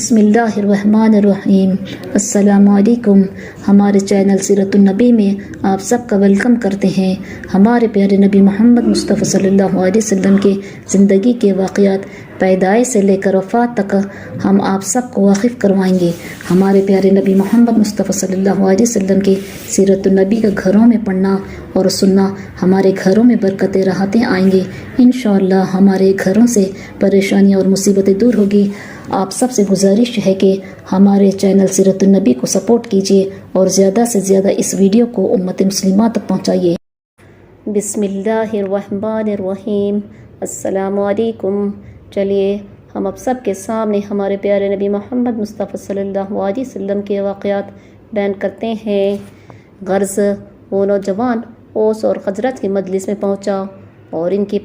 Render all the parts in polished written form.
बिस्मिल्लाहिर्रहमानिर्रहीम। अस्सलामुअलैकुम। हमारे चैनल सीरतुन्नबी में आप सबका वेलकम करते हैं। हमारे प्यारे नबी मोहम्मद मुस्तफ़ा सल्लल्लाहु अलैहि वसल्लम के ज़िंदगी के वाक़यात पैदाइश से लेकर वफ़ात तक हम आप सबको वाकिफ़ करवाएंगे। हमारे प्यारे नबी मोहम्मद मुस्तफ़ा सल्लल्लाहु अलैहि वसल्लम के सीरतुन्नबी का घरों में पढ़ना और सुनना हमारे घरों में बरकतें राहतें आएंगे। इंशाअल्लाह हमारे घरों से परेशानियाँ और मुसीबतें दूर होगी। आप सबसे गुजारिश है कि हमारे चैनल सीरतुन्नबी को सपोर्ट कीजिए और ज़्यादा से ज़्यादा इस वीडियो को उम्मत मुस्लिमा तक पहुँचाइए। बिस्मिल्लाहिर्रहमानिर्रहीम। अस्सलामुअलैकुम। चलिए हम अब सब के सामने हमारे प्यारे नबी मोहम्मद मुस्तफ़ा सल्लल्लाहु अलैहि वसल्लम के वाक़यात बयान करते हैं। गर्ज़ वो नौजवान ओस और खजरत की मजलिस में पहुँचा और इनके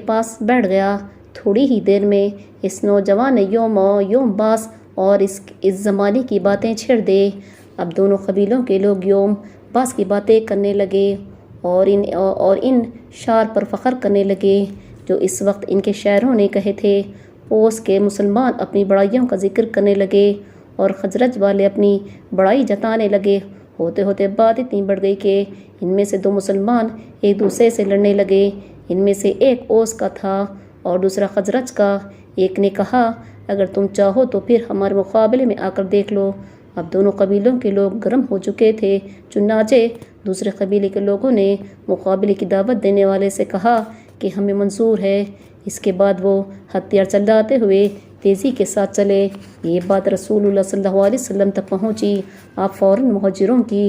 पास बैठ गया। थोड़ी ही देर में इस नौजवान ने योम बास और इस ज़माने की बातें छेड़ दे। अब दोनों कबीलों के लोग योम बास की बातें करने लगे और इन शार पर फ़ख्र करने लगे जो इस वक्त इनके शायरों ने कहे थे। ओस के मुसलमान अपनी बड़ाइयों का जिक्र करने लगे और खजरज वाले अपनी बड़ाई जताने लगे। होते होते बात इतनी बढ़ गई कि इनमें से दो मुसलमान एक दूसरे से लड़ने लगे। इनमें से एक ओस का था और दूसरा खजरज का। एक ने कहा, अगर तुम चाहो तो फिर हमारे मुकाबले में आकर देख लो। अब दोनों कबीलों के लोग गर्म हो चुके थे। चुनाचे दूसरे कबीले के लोगों ने मुकाबले की दावत देने वाले से कहा कि हमें मंजूर है। इसके बाद वो हथियार चलाते हुए तेज़ी के साथ चले। ये बात रसूलुल्लाह सल्लल्लाहु अलैहि वसल्लम तक पहुँची। आप फ़ौरन महाजिरों की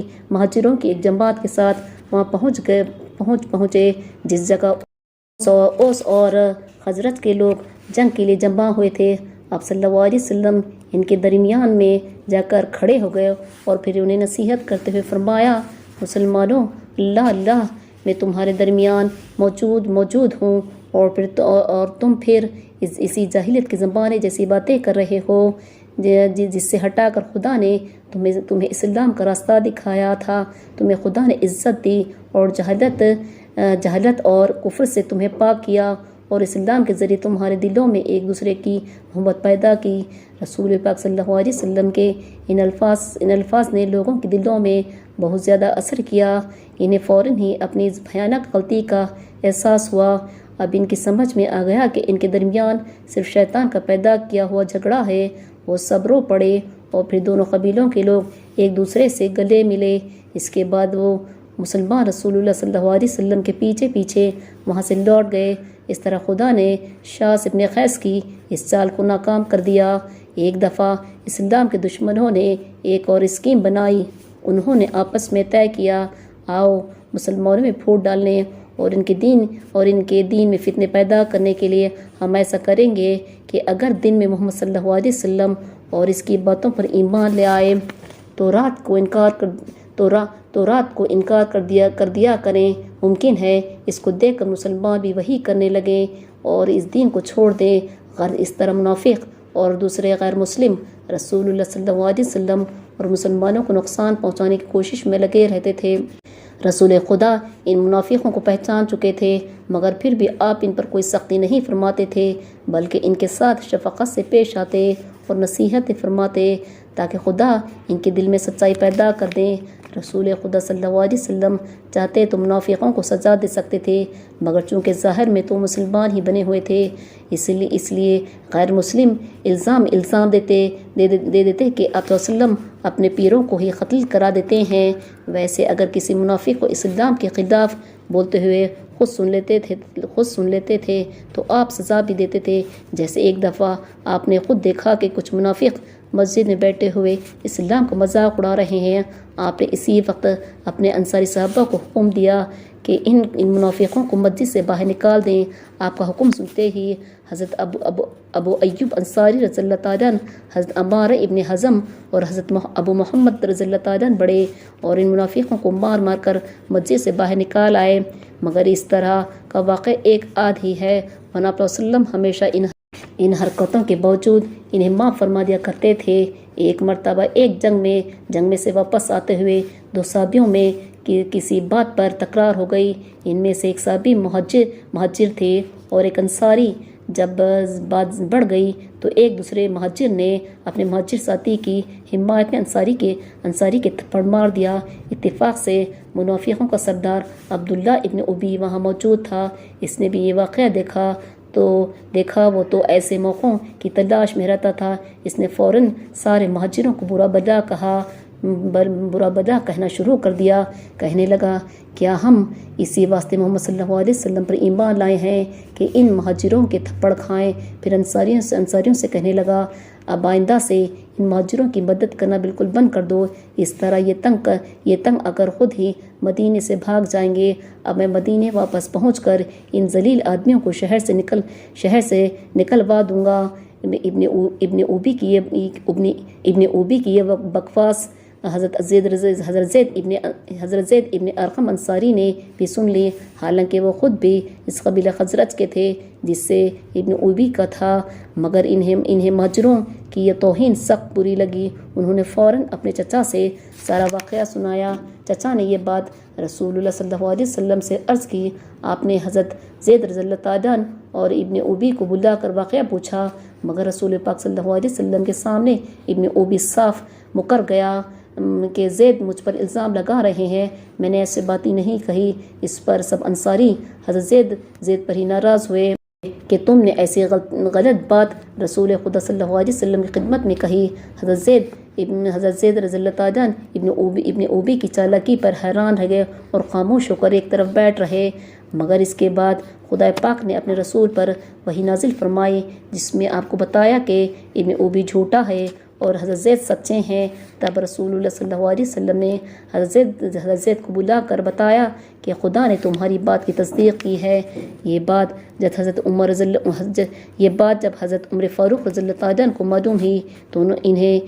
एक जमात के साथ वहाँ पहुँचे जिस जगह ओस और हजरत के लोग जंग के लिए जमा हुए थे। आप सल्लल्लाहु अलैहि वसल्लम इनके दरमियान में जाकर खड़े हो गए और फिर उन्हें नसीहत करते हुए फरमाया, मुसलमानों, अल्लाह मैं तुम्हारे दरमियान मौजूद हूँ और तुम फिर इसी जाहिलियत के ज़माने जैसी बातें कर रहे हो जिससे हटाकर खुदा ने तुम्हें इस्लाम का रास्ता दिखाया था। तुम्हें खुदा ने इज़्ज़त दी और जहलत और कुफ्र से तुम्हें पाक किया और इस्लाम के ज़रिए तुम्हारे दिलों में एक दूसरे की मोहब्बत पैदा की। रसूल पाक सल्लल्लाहु अलैहि वसल्लम के इन अल्फाज ने लोगों के दिलों में बहुत ज़्यादा असर किया। इन्हें फ़ौरन ही अपनी इस भयानक गलती का एहसास हुआ। अब इनकी समझ में आ गया कि इनके दरमियान सिर्फ शैतान का पैदा किया हुआ झगड़ा है। वो सब रो पड़े और फिर दोनों कबीलों के लोग एक दूसरे से गले मिले। इसके बाद वो मुसलमान रसूलुल्लाह सल्लल्लाहु अलैहि वसल्लम के पीछे वहाँ से लौट गए। इस तरह खुदा ने शास इब्न खैस की इस चाल को नाकाम कर दिया। एक दफ़ा इस्लाम के दुश्मनों ने एक और स्कीम बनाई। उन्होंने आपस में तय किया, आओ मुसलमानों में फूट डालने और इनके दीन में फितने पैदा करने के लिए हम ऐसा करेंगे कि अगर दिन में मोहम्मद सल्लल्लाहु अलैहि वसल्लम और इसकी बातों पर ईमान ले आए तो रात को इनकार कर दिया करें। मुमकिन है इसको देखकर मुसलमान भी वही करने लगे और इस दीन को छोड़ दें। इस तरह मुनाफिक और दूसरे गैर मुस्लिम रसूलुल्लाह सल्लल्लाहु अलैहि वसल्लम और मुसलमानों को नुकसान पहुंचाने की कोशिश में लगे रहते थे। रसूल खुदा इन मुनाफिकों को पहचान चुके थे, मगर फिर भी आप इन पर कोई सख्ती नहीं फरमाते थे, बल्कि इनके साथ शफक़त से पेश आते और नसीहतें फरमाते ताकि खुदा इनके दिल में सच्चाई पैदा कर दें। रसूल खुदा सल्लल्लाहु अलैहि वसल्लम चाहते तो मुनाफिकों को सज़ा दे सकते थे, मगर चूँकि ज़ाहिर में तो मुसलमान ही बने हुए थे, इसलिए गैर मुस्लिम इल्ज़ाम दे देते कि आप वसल्लम अपने पीरों को ही कत्ल करा देते हैं। वैसे अगर किसी मुनाफिक को इस्लाम के ख़िलाफ़ बोलते हुए खुद सुन लेते थे तो आप सज़ा भी देते थे। जैसे एक दफ़ा आपने खुद देखा कि कुछ मुनाफिक मस्जिद में बैठे हुए इस्लाम का मजाक उड़ा रहे हैं। आपने इसी वक्त अपने अंसारी साहबा को हुक्म दिया कि इन मुनाफिकों को मस्जिद से बाहर निकाल दें। आपका हुक्म सुनते ही हज़रत अबू अय्यूब अंसारी रज़ियल्लाहु ताला अन्हु, हज़रत अम्मार इब्न हज़म और हज़रत अबू मोहम्मद रज़ियल्लाहु ताला अन्हु बढ़े और इन मुनाफिकों को मार कर मस्जिद से बाहर निकाल आए। मगर इस तरह का वाक़या एक आध ही है, वरना आप वसल्लम हमेशा इन हरकतों के बावजूद इन्हें माफ़ फरमा दिया करते थे। एक मरतबा एक जंग में से वापस आते हुए दो साहबियों में किसी बात पर तकरार हो गई। इनमें से एक साहबी मुहाजिर थे और एक अंसारी جب بات بڑھ گئی تو ایک دوسرے مہاجر نے اپنے مہاجر ساتھی کی حمایت میں انصاری کے تھپڑ مار دیا۔ اتفاق سے منافقوں کا سردار عبداللہ ابن ابی وہاں موجود تھا۔ اس نے بھی یہ واقعہ دیکھا وہ تو ایسے موقعوں کی تلاش میں رہتا تھا۔ اس نے فوراً سارے مہاجروں کو برا بلا کہنا شروع کر دیا۔ کہنے لگا، کیا ہم اسی واسطے محمد صلی اللہ علیہ وسلم پر ایمان لائے ہیں کہ ان مہاجروں کے تھپڑ کھائیں؟ پھر انصاریوں سے کہنے لگا، اب آئندہ سے ان مہاجروں کی مدد کرنا بالکل بند کر دو۔ اس طرح یہ تنگ اگر خود ہی مدینے سے بھاگ جائیں گے۔ اب میں مدینے واپس پہنچ کر ان ذلیل آدمیوں کو شہر سے نکلوا دوں گا۔ ابن اوبی کی یہ بکواس حضرت زید ابن ارقم انصاری نے بھی سن لی، حالانکہ وہ خود بھی اس قبیلہ خزرج کے تھے جس سے ابن اوبی کا تھا، مگر انہیں مہاجروں کی یہ توہین سخت بری لگی۔ انہوں نے فوراً اپنے چچا سے سارا واقعہ سنایا۔ چچا نے یہ بات رسول اللہ صلی اللہ علیہ وسلم سے عرض کی۔ آپ نے حضرت زید رضی اللہ تعالیٰ عنہ اور ابن اوبی کو بلا کر واقعہ پوچھا، مگر رسول پاک صلی اللہ علیہ وسلم کے سامنے ابن اوبی صاف مکر گیا کہ زید مجھ پر الزام لگا رہے ہیں، میں نے ایسے باتیں نہیں کہی۔ اس پر سب انصاری حضرت زید پر ہی ناراض ہوئے کہ تم نے ایسی غلط بات رسول خدا صلی اللہ علیہ وسلم کی خدمت میں کہی۔ حضرت زید رضی اللہ تعالیٰ ابن اوبی کی چالاکی پر حیران رہ گئے اور خاموش ہو کر ایک طرف بیٹھ رہے، مگر اس کے بعد خدا پاک نے اپنے رسول پر وحی نازل فرمائی جس میں آپ کو بتایا کہ ابن اوبی جھوٹا ہے اور حضرت زید سچے ہیں۔ تب رسول اللہ صلی اللہ علیہ وسلم نے حضرت زید کو بلا کر بتایا کہ خدا نے تمہاری بات کی تصدیق کی ہے۔ یہ بات جب حضرت عمر فاروق رضی اللہ تعالیٰ عنہ کو معلوم ہوئی تو انہیں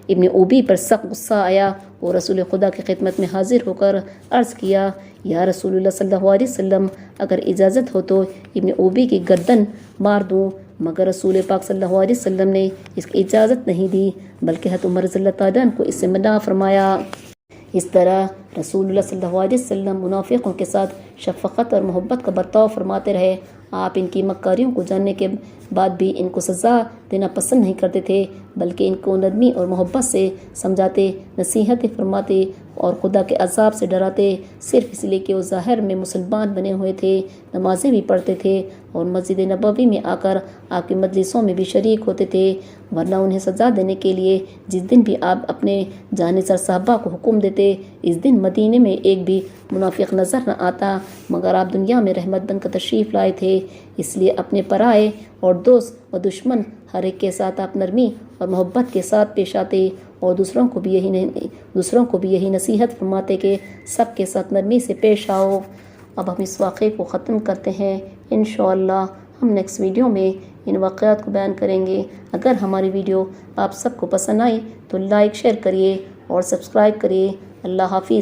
ابن اوبی پر سخت غصہ آیا اور رسول خدا کی خدمت میں حاضر ہو کر عرض کیا، یا رسول اللہ صلی اللہ علیہ وسلم، اگر اجازت ہو تو ابن اوبی کی گردن مار دوں، مگر رسول پاک صلی اللہ علیہ وسلم نے اس کی اجازت نہیں دی، بلکہ حضرت عمر رضی اللہ تعالیٰ عنہ کو اس سے منع فرمایا۔ اس طرح رسول اللہ صلی اللہ علیہ وسلم منافقوں کے ساتھ شفقت اور محبت کا برتاؤ فرماتے رہے۔ آپ ان کی مکاریوں کو جاننے کے بعد بھی ان کو سزا دینا پسند نہیں کرتے تھے، بلکہ ان کو نرمی اور محبت سے سمجھاتے، نصیحتیں فرماتے اور خدا کے عذاب سے ڈراتے، صرف اس لیے کہ وہ ظاہر میں مسلمان بنے ہوئے تھے، نمازیں بھی پڑھتے تھے اور مسجد نبوی میں آ کر آپ کی مجلسوں میں بھی شریک ہوتے تھے، ورنہ انہیں سزا دینے کے لیے جس دن بھی آپ اپنے جانصار صحابہ کو حکم دیتے، اس دن مدینے میں ایک بھی منافق نظر نہ آتا، مگر آپ دنیا میں رحمت بن کر تشریف لائے تھے، اس لیے اپنے پرائے اور دوست و دشمن ہر ایک کے ساتھ آپ نرمی اور محبت کے ساتھ پیش آتے اور دوسروں کو بھی یہی نصیحت فرماتے کہ سب کے ساتھ نرمی سے پیش آؤ۔ اب ہم اس واقعے کو ختم کرتے ہیں، انشاءاللہ ہم نیکسٹ ویڈیو میں ان واقعات کو بیان کریں گے۔ اگر ہماری ویڈیو آپ سب کو پسند آئی تو لائک شیئر کریے اور سبسکرائب کریے۔ اللہ حافظ۔